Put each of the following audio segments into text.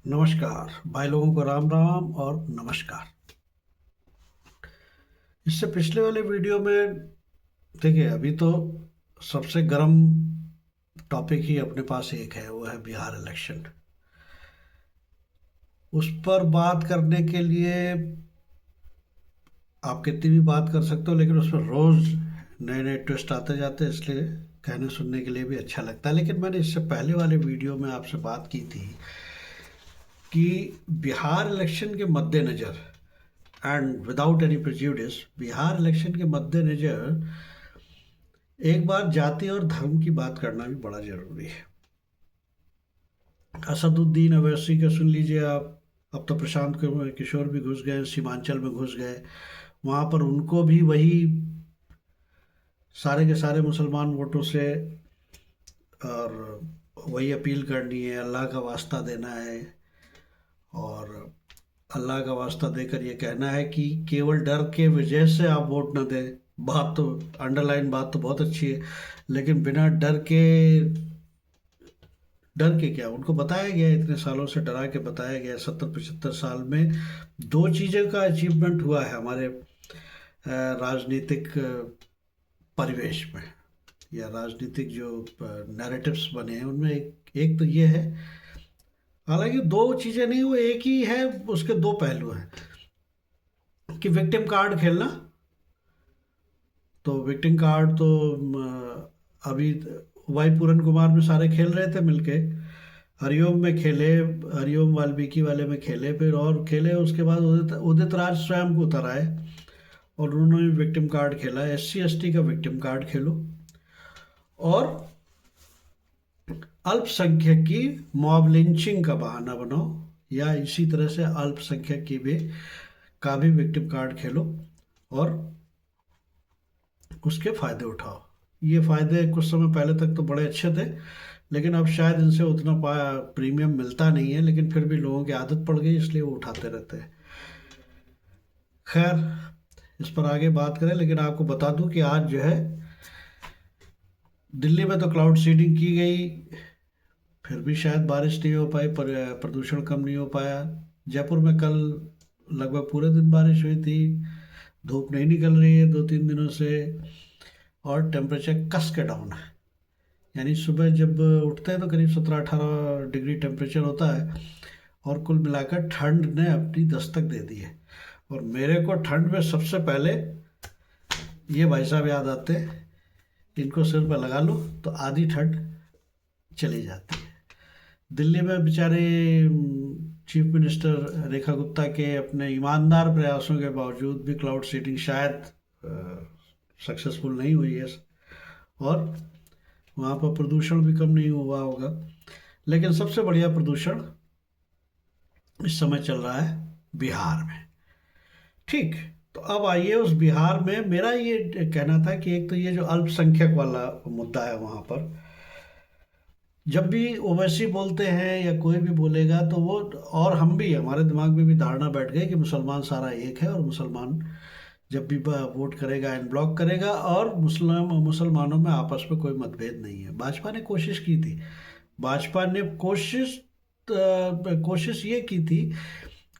नमस्कार भाई लोगों को राम राम और नमस्कार। इससे पिछले वाले वीडियो में देखिए, अभी तो सबसे गर्म टॉपिक ही अपने पास एक है, वो है बिहार इलेक्शन। उस पर बात करने के लिए आप कितनी भी बात कर सकते हो, लेकिन उसमें रोज़ नए नए ट्विस्ट आते जाते हैं, इसलिए कहने सुनने के लिए भी अच्छा लगता है। लेकिन मैंने इससे पहले वाले वीडियो में आपसे बात की थी कि बिहार इलेक्शन के मद्देनज़र and without any prejudice, Bihar election के मद्देनज़र एक बार जाति और धर्म की बात करना भी बड़ा ज़रूरी है। असदुद्दीन अवैसी का सुन लीजिए आप। अब तो प्रशांत किशोर भी घुस गए, सीमांचल में घुस गए। वहाँ पर उनको भी वही सारे के सारे मुसलमान वोटों से और वही अपील करनी है, अल्लाह का वास्ता देना है और अल्लाह का वास्ता देकर ये कहना है कि केवल डर के वजह से आप वोट न दें। बात तो अंडरलाइन बात तो बहुत अच्छी है, लेकिन बिना डर के क्या, उनको बताया गया है, इतने सालों से डरा के बताया गया है। 70-75 साल में दो चीज़ों का अचीवमेंट हुआ है हमारे राजनीतिक परिवेश में, या राजनीतिक जो नैरेटिव्स बने हैं उनमें एक तो ये है। हालांकि दो चीज़ें नहीं, वो एक ही है, उसके दो पहलू हैं। कि विक्टिम कार्ड खेलना, तो विक्टिम कार्ड तो अभी वाई पूरन कुमार में सारे खेल रहे थे मिलके। हरिओम में खेले, हरिओम वाल्मीकि वाले में खेले, फिर और खेले। उसके बाद उदित राज स्वयं को उतर आए और उन्होंने भी विक्टिम कार्ड खेला। SC ST का विक्टिम कार्ड खेलो और अल्पसंख्यक की मॉब लिंचिंग का बहाना बनाओ, या इसी तरह से अल्पसंख्यक की भी का भी विक्टिम कार्ड खेलो और उसके फ़ायदे उठाओ। ये फ़ायदे कुछ समय पहले तक तो बड़े अच्छे थे, लेकिन अब शायद इनसे उतना प्रीमियम मिलता नहीं है, लेकिन फिर भी लोगों की आदत पड़ गई, इसलिए वो उठाते रहते हैं। खैर, इस पर आगे बात करें, लेकिन आपको बता दूं कि आज जो है दिल्ली में तो क्लाउड सीडिंग की गई, फिर भी शायद बारिश नहीं हो पाई, पर प्रदूषण कम नहीं हो पाया। जयपुर में कल लगभग पूरे दिन बारिश हुई थी, धूप नहीं निकल रही है 2-3 दिनों से, और टेम्परेचर कस के डाउन है। यानी सुबह जब उठते हैं तो करीब 17-18 डिग्री टेम्परेचर होता है, और कुल मिलाकर ठंड ने अपनी दस्तक दे दी है। और मेरे को ठंड में सबसे पहले ये भाई साहब याद आते हैं, इनको सिर पर लगा लो तो आधी ठंड चली जाती है। दिल्ली में बेचारे चीफ मिनिस्टर रेखा गुप्ता के अपने ईमानदार प्रयासों के बावजूद भी क्लाउड सीडिंग शायद सक्सेसफुल नहीं हुई है, और वहाँ पर प्रदूषण भी कम नहीं हुआ होगा। लेकिन सबसे बढ़िया प्रदूषण इस समय चल रहा है बिहार में। ठीक, तो अब आइए उस बिहार में। मेरा ये कहना था कि एक तो ये जो अल्पसंख्यक वाला मुद्दा है, वहाँ पर जब भी ओवैसी बोलते हैं या कोई भी बोलेगा तो वो, और हम भी, हमारे दिमाग में भी धारणा बैठ गई कि मुसलमान सारा एक है, और मुसलमान जब भी वोट करेगा एंड ब्लॉक करेगा, और मुसलमानों में आपस में कोई मतभेद नहीं है। भाजपा ने कोशिश की थी, भाजपा ने कोशिश ये की थी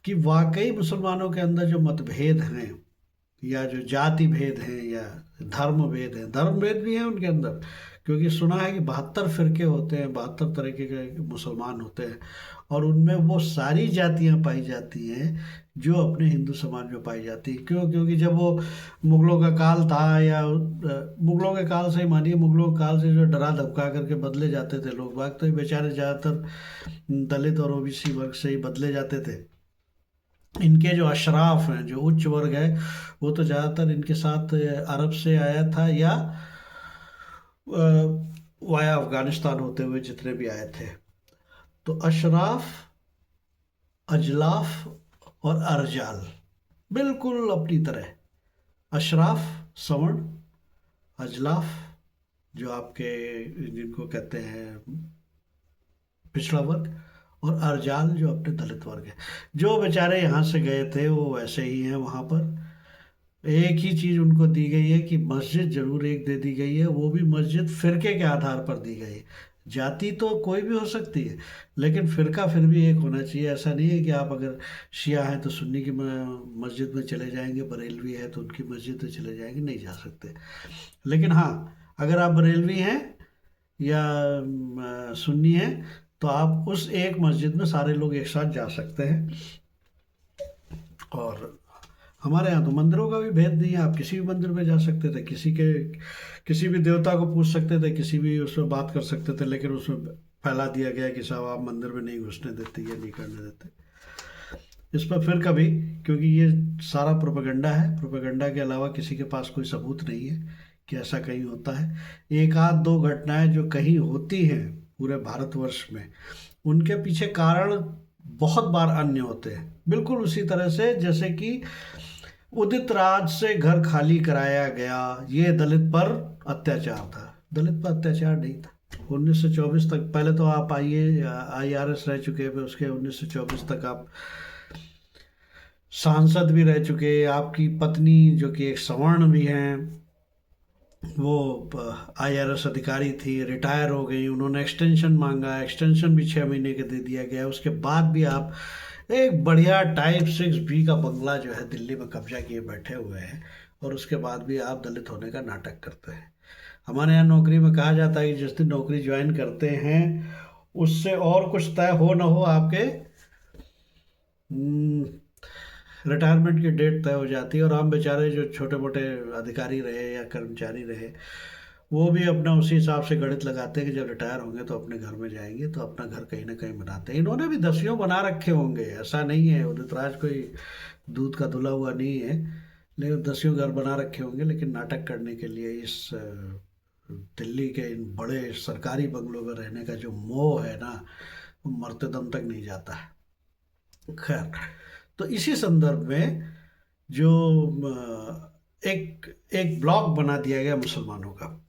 कि वाकई मुसलमानों के अंदर जो मतभेद हैं, या जो जाति भेद हैं, या धर्म भेद हैं, धर्म भेद भी हैं उनके अंदर, क्योंकि सुना है कि 72 फिरके होते हैं, 72 तरीके के मुसलमान होते हैं, और उनमें वो सारी जातियां पाई जाती हैं जो अपने हिंदू समाज में पाई जाती है। क्यों? क्योंकि जब वो मुगलों का काल था, या मुगलों के काल से ही मानिए, मुगलों के काल से जो डरा धमका करके बदले जाते थे लोग बाग, तो ये बेचारे ज़्यादातर दलित और OBC वर्ग से ही बदले जाते थे। इनके जो अशराफ हैं, जो उच्च वर्ग है, वो तो ज़्यादातर इनके साथ अरब से आया था, या वाया अफगानिस्तान होते हुए जितने भी आए थे। तो अशराफ, अजलाफ और अरजाल बिल्कुल अपनी तरह। अशराफ सवर्ण, अजलाफ जो आपके जिनको कहते हैं पिछड़ा वर्ग, और अरजाल जो अपने दलित वर्ग है। जो बेचारे यहाँ से गए थे वो वैसे ही हैं वहाँ पर। एक ही चीज़ उनको दी गई है कि मस्जिद जरूर एक दे दी गई है, वो भी मस्जिद फिरके के आधार पर दी गई है। जाति तो कोई भी हो सकती है, लेकिन फिरका फिर भी एक होना चाहिए। ऐसा नहीं है कि आप अगर शिया हैं तो सुन्नी की मस्जिद में चले जाएंगे, बरेलवी है तो उनकी मस्जिद में चले जाएंगे, नहीं जा सकते। लेकिन हाँ, अगर आप बरेलवी हैं या सुन्नी हैं तो आप उस एक मस्जिद में सारे लोग एक साथ जा सकते हैं। और हमारे यहाँ तो मंदिरों का भी भेद नहीं है, आप किसी भी मंदिर में जा सकते थे, किसी भी देवता को पूछ सकते थे, किसी भी उसमें बात कर सकते थे, लेकिन उसमें फैला दिया गया कि साहब आप मंदिर में नहीं घुसने देते, ये नहीं करने देते। इस पर फिर कभी, क्योंकि ये सारा प्रोपेगेंडा है, प्रोपेगेंडा के अलावा किसी के पास कोई सबूत नहीं है कि ऐसा कहीं होता है। एक आध दो घटनाएं जो कहीं होती हैं पूरे भारतवर्ष में, उनके पीछे कारण बहुत बार अन्य होते हैं। बिल्कुल उसी तरह से जैसे कि उदित राज से घर खाली कराया गया, ये दलित पर अत्याचार था। दलित पर अत्याचार नहीं था। 1924 तक, पहले तो आप IRS रह चुके हैं, उसके 1924 तक आप सांसद भी रह चुके। आपकी पत्नी जो कि एक सवर्ण भी हैं, वो IRS अधिकारी थी, रिटायर हो गई। उन्होंने एक्सटेंशन मांगा, एक्सटेंशन भी 6 महीने के दे दिया गया। उसके बाद भी आप एक बढ़िया टाइप 6B का बंगला जो है दिल्ली में कब्जा किए बैठे हुए हैं, और उसके बाद भी आप दलित होने का नाटक करते हैं। हमारे यहाँ नौकरी में कहा जाता है कि जिस दिन नौकरी ज्वाइन करते हैं उससे और कुछ तय हो ना हो, आपके रिटायरमेंट की डेट तय हो जाती है। और हम बेचारे जो छोटे मोटे अधिकारी रहे या कर्मचारी रहे, वो भी अपना उसी हिसाब से गणित लगाते हैं कि जब रिटायर होंगे तो अपने घर में जाएंगे, तो अपना घर कहीं ना कहीं बनाते हैं। इन्होंने भी 10 बना रखे होंगे, ऐसा नहीं है। उदित राज कोई दूध का धुला हुआ नहीं है, लेकिन 10 घर बना रखे होंगे। लेकिन नाटक करने के लिए इस दिल्ली के इन बड़े सरकारी बंगलों में रहने का जो मोह है ना, वो मरते दम तक नहीं जाता है। खैर, तो इसी संदर्भ में जो एक एक ब्लॉक बना दिया गया मुसलमानों का,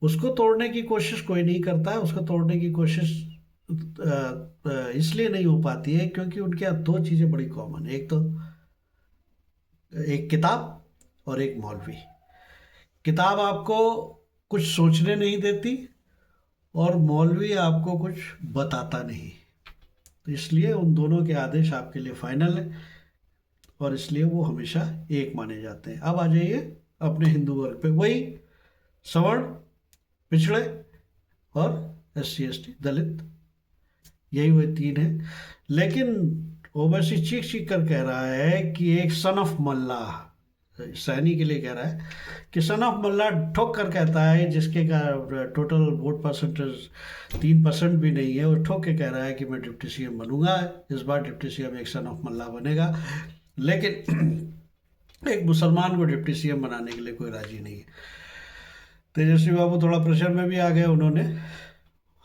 उसको तोड़ने की कोशिश कोई नहीं करता है। उसको तोड़ने की कोशिश इसलिए नहीं हो पाती है क्योंकि उनके यहाँ दो चीज़ें बड़ी कॉमन है। एक तो एक किताब और एक मौलवी। किताब आपको कुछ सोचने नहीं देती और मौलवी आपको कुछ बताता नहीं। तो इसलिए उन दोनों के आदेश आपके लिए फाइनल है, और इसलिए वो हमेशा एक माने जाते हैं। अब आ जाइए अपने हिंदू वर्ग पे। वही सवर्ण, पिछड़े और SC ST दलित, यही वही 3 है। लेकिन ओवैसी चीख चीख कर कह रहा है कि एक सन ऑफ मल्ला, सैनी के लिए कह रहा है कि सन ऑफ मल्ला ठोक कर कहता है, जिसके का टोटल वोट परसेंटेज 3% भी नहीं है, वो ठोक के कह रहा है कि मैं डिप्टी CM बनूंगा। इस बार डिप्टी CM एक सन ऑफ मल्ला बनेगा, लेकिन एक मुसलमान को डिप्टी CM बनाने के लिए कोई राजी नहीं है। तेजस्वी बाबू थोड़ा प्रेशर में भी आ गए, उन्होंने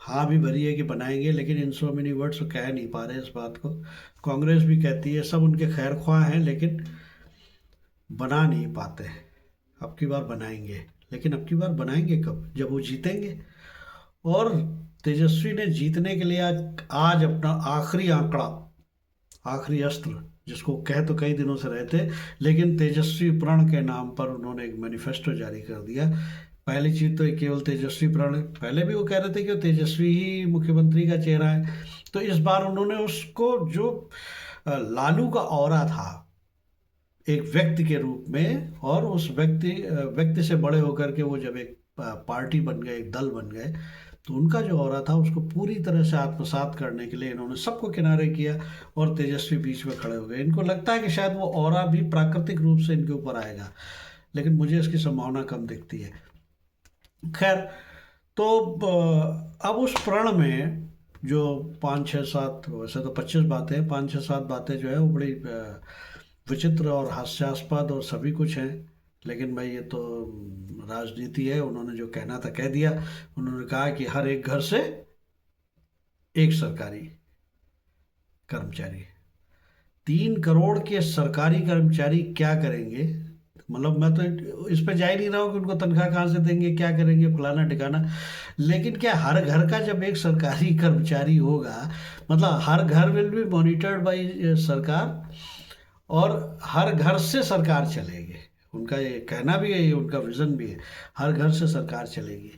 हाँ भी भरी है कि बनाएंगे, लेकिन इन सो मेनी वर्ड्स वो कह नहीं पा रहे इस बात को। कांग्रेस भी कहती है, सब उनके खैर ख्वाह हैं, लेकिन बना नहीं पाते हैं। अब की बार बनाएंगे, लेकिन अब की बार बनाएंगे कब? जब वो जीतेंगे। और तेजस्वी ने जीतने के लिए आज अपना आखिरी आंकड़ा, आखिरी अस्त्र, जिसको कह तो कई दिनों से रहे थे, लेकिन तेजस्वी प्रण के नाम पर उन्होंने एक मैनिफेस्टो जारी कर दिया। पहली चीज तो केवल तेजस्वी प्रण है, पहले भी वो कह रहे थे कि तेजस्वी ही मुख्यमंत्री का चेहरा है। तो इस बार उन्होंने उसको, जो लालू का ऑरा था एक व्यक्ति के रूप में, और उस व्यक्ति से बड़े होकर के वो जब एक पार्टी बन गए, एक दल बन गए, तो उनका जो ऑरा था उसको पूरी तरह से आत्मसात करने के लिए इन्होंने सबको किनारे किया और तेजस्वी बीच में खड़े हो गए। इनको लगता है कि शायद वो ऑरा भी प्राकृतिक रूप से इनके ऊपर आएगा, लेकिन मुझे इसकी संभावना कम दिखती है। खैर, तो अब उस प्रण में जो 5, 6, 7, वैसे तो 25 बातें हैं, 5, 6, 7 बातें जो है वो बड़ी विचित्र और हास्यास्पद और सभी कुछ हैं। लेकिन भाई ये तो राजनीति है, उन्होंने जो कहना था कह दिया। उन्होंने कहा कि हर एक घर से एक सरकारी कर्मचारी। 3 करोड़ के सरकारी कर्मचारी क्या करेंगे? मतलब मैं तो इस पर जा ही नहीं रहा हूँ कि उनको तनख्वाह कहाँ से देंगे, क्या करेंगे, फलाना ठिकाना। लेकिन क्या हर घर का जब एक सरकारी कर्मचारी होगा, मतलब हर घर विल बी मॉनिटर्ड बाय सरकार, और हर घर से सरकार चलेगी। उनका ये कहना भी है, ये उनका विजन भी है, हर घर से सरकार चलेगी।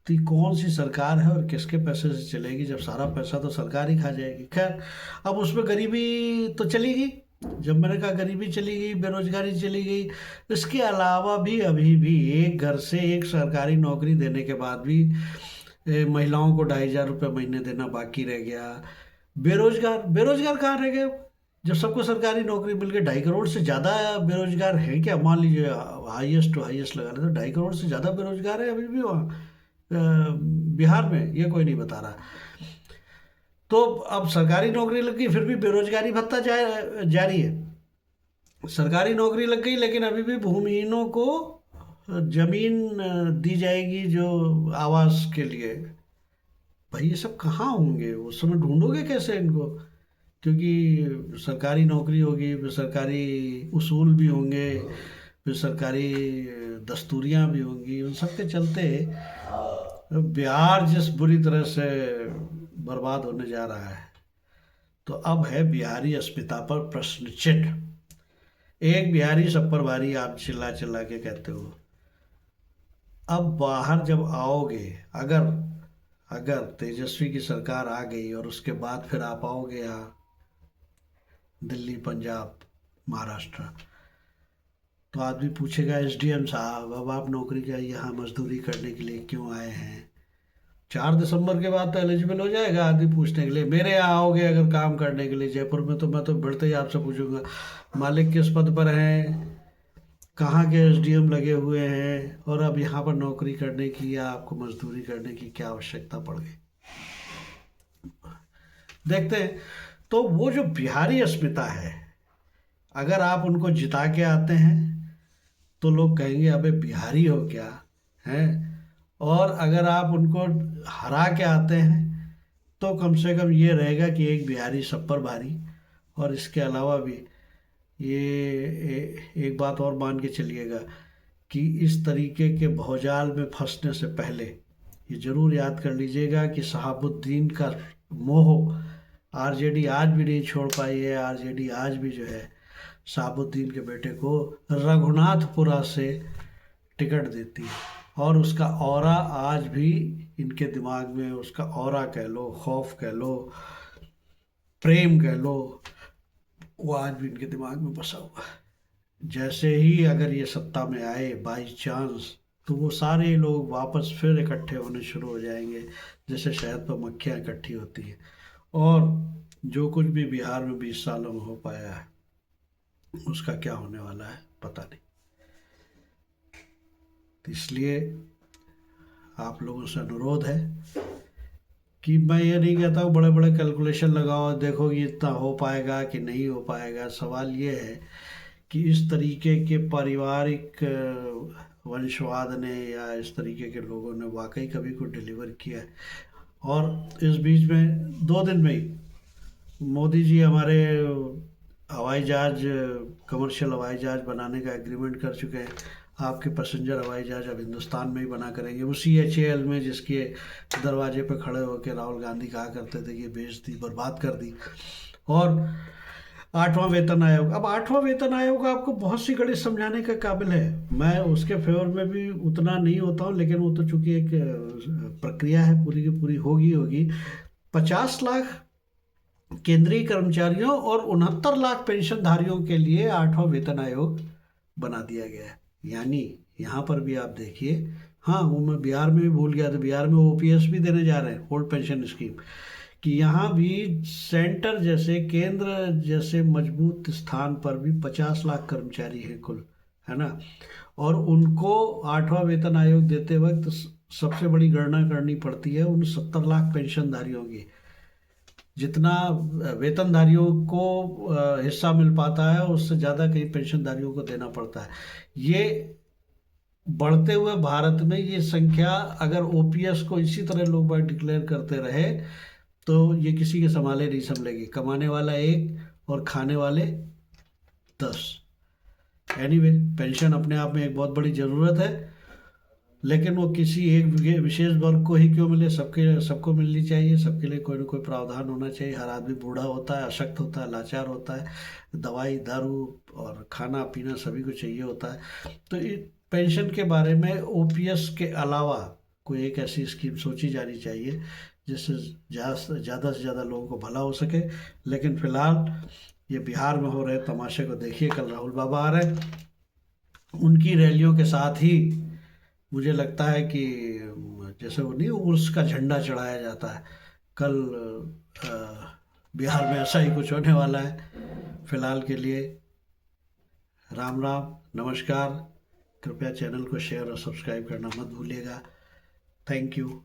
तो ये कौन सी सरकार है और किसके पैसे से चलेगी, जब सारा पैसा तो सरकार ही खा जाएगी। खैर, अब उसमें गरीबी तो चली गई, जब मैंने कहा गरीबी चली गई, बेरोजगारी चली गई। इसके अलावा भी अभी भी एक घर से एक सरकारी नौकरी देने के बाद भी महिलाओं को 2,500 रुपये महीने देना बाकी रह गया। बेरोजगार, बेरोजगार कहाँ रह गए? जब सबको सरकारी नौकरी मिल गई, 2.5 करोड़ से ज़्यादा बेरोजगार है क्या? मान लीजिए हाईएस्ट टू हाईएस्ट लगा लें तो 2.5 करोड़ से ज़्यादा बेरोजगार है अभी भी वहाँ बिहार में, ये कोई नहीं बता रहा। तो अब सरकारी नौकरी लग गई, फिर भी बेरोजगारी भत्ता जारी है। सरकारी नौकरी लग गई, लेकिन अभी भी भूमिहीनों को जमीन दी जाएगी जो आवास के लिए। भाई ये सब कहाँ होंगे? उस समय ढूंढोगे कैसे इनको? क्योंकि सरकारी नौकरी होगी, फिर सरकारी उसूल भी होंगे, फिर सरकारी दस्तूरियाँ भी होंगी, उन सब के चलते बिहार जिस बुरी तरह से बर्बाद होने जा रहा है, तो अब है बिहारी अस्मिता पर प्रश्न चिन्ह। एक बिहारी सब पर भारी, आप चिल्ला चिल्ला के कहते हो। अब बाहर जब आओगे, अगर अगर तेजस्वी की सरकार आ गई और उसके बाद फिर आप आओगे यहाँ दिल्ली, पंजाब, महाराष्ट्र, तो आदमी पूछेगा एसडीएम साहब, अब आप नौकरी का यहाँ मजदूरी करने के लिए क्यों आए हैं? 4 दिसंबर के बाद तो एलिजिबल हो जाएगा आदमी पूछने के लिए। मेरे यहाँ आओगे अगर काम करने के लिए जयपुर में, तो मैं तो बढ़ते ही आपसे पूछूंगा मालिक किस पद पर हैं, कहाँ के एसडीएम लगे हुए हैं, और अब यहाँ पर नौकरी करने की या आपको मजदूरी करने की क्या आवश्यकता पड़ गई। देखते हैं। तो वो जो बिहारी अस्मिता है, अगर आप उनको जिता के आते हैं तो लोग कहेंगे अबे बिहारी हो क्या हैं, और अगर आप उनको हरा के आते हैं तो कम से कम ये रहेगा कि एक बिहारी सब पर भारी। और इसके अलावा भी ये एक बात और मान के चलिएगा कि इस तरीके के भौजाल में फंसने से पहले ये ज़रूर याद कर लीजिएगा कि शहाबुद्दीन का मोह आरजेडी आज भी नहीं छोड़ पाई है। आरजेडी आज भी जो है शहाबुद्दीन के बेटे को रघुनाथपुरा से टिकट देती है, और उसका ऑरा आज भी इनके दिमाग में, उसका ऑरा कह लो, खौफ कह लो, प्रेम कह लो, वो आज भी इनके दिमाग में बसा हुआ है। जैसे ही अगर ये सत्ता में आए बाई चांस, तो वो सारे लोग वापस फिर इकट्ठे होने शुरू हो जाएंगे, जैसे शहद पर मक्खियाँ इकट्ठी होती हैं। और जो कुछ भी बिहार में 20 सालों में हो पाया है, उसका क्या होने वाला है पता नहीं। तो इसलिए आप लोगों से अनुरोध है कि मैं ये नहीं कहता हूँ बड़े बड़े कैलकुलेशन लगाओ, देखो कि इतना हो पाएगा कि नहीं हो पाएगा। सवाल ये है कि इस तरीके के पारिवारिक वंशवाद ने या इस तरीके के लोगों ने वाकई कभी को डिलीवर किया है। और इस बीच में 2 दिन में ही मोदी जी हमारे हवाई जहाज, कमर्शियल हवाई जहाज बनाने का एग्रीमेंट कर चुके हैं। आपके पैसेंजर हवाई जहाज अब हिंदुस्तान में ही बना करेंगे, उसी HAL में जिसके दरवाजे पर खड़े होकर राहुल गांधी कहा करते थे कि बेच दी, बर्बाद कर दी। और 8वां वेतन आयोग, अब 8वां वेतन आयोग आपको बहुत सी गणित समझाने का काबिल है। मैं उसके फेवर में भी उतना नहीं होता हूँ, लेकिन वो तो चूंकि एक प्रक्रिया है, पूरी की पूरी होगी। 50 लाख केंद्रीय कर्मचारियों और 69 लाख पेंशनधारियों के लिए 8वां वेतन आयोग बना दिया गया है। यानी यहाँ पर भी आप देखिए, हाँ वो मैं बिहार में भी भूल गया था, बिहार में OPS भी देने जा रहे हैं, ओल्ड पेंशन स्कीम, कि यहाँ भी सेंटर जैसे, केंद्र जैसे मजबूत स्थान पर भी 50 लाख कर्मचारी हैं कुल, है ना। और उनको 8वां वेतन आयोग देते वक्त सबसे बड़ी गणना करनी पड़ती है उन 70 लाख पेंशनधारियों की। जितना वेतनधारियों को हिस्सा मिल पाता है, उससे ज़्यादा कई पेंशनधारियों को देना पड़ता है। ये बढ़ते हुए भारत में ये संख्या, अगर OPS को इसी तरह लोग बाग डिक्लेयर करते रहे तो ये किसी के संभाले नहीं संभलेगी। कमाने वाला 1 और खाने वाले 10। एनीवे, पेंशन अपने आप में एक बहुत बड़ी ज़रूरत है, लेकिन वो किसी एक विशेष वर्ग को ही क्यों मिले, सबको मिलनी चाहिए। सबके लिए कोई ना कोई प्रावधान होना चाहिए। हर आदमी बूढ़ा होता है, अशक्त होता है, लाचार होता है, दवाई दारू और खाना पीना सभी को चाहिए होता है। तो पेंशन के बारे में OPS के अलावा कोई एक ऐसी स्कीम सोची जानी चाहिए जिससे ज़्यादा से ज़्यादा लोगों को भला हो सके। लेकिन फिलहाल ये बिहार में हो रहे तमाशे को देखिए, कल राहुल बाबा आ रहे हैं, उनकी रैलियों के साथ ही मुझे लगता है कि जैसे वो नहीं उर्स का झंडा चढ़ाया जाता है, कल बिहार में ऐसा ही कुछ होने वाला है। फिलहाल के लिए राम राम, नमस्कार। कृपया चैनल को शेयर और सब्सक्राइब करना मत भूलिएगा। Thank you.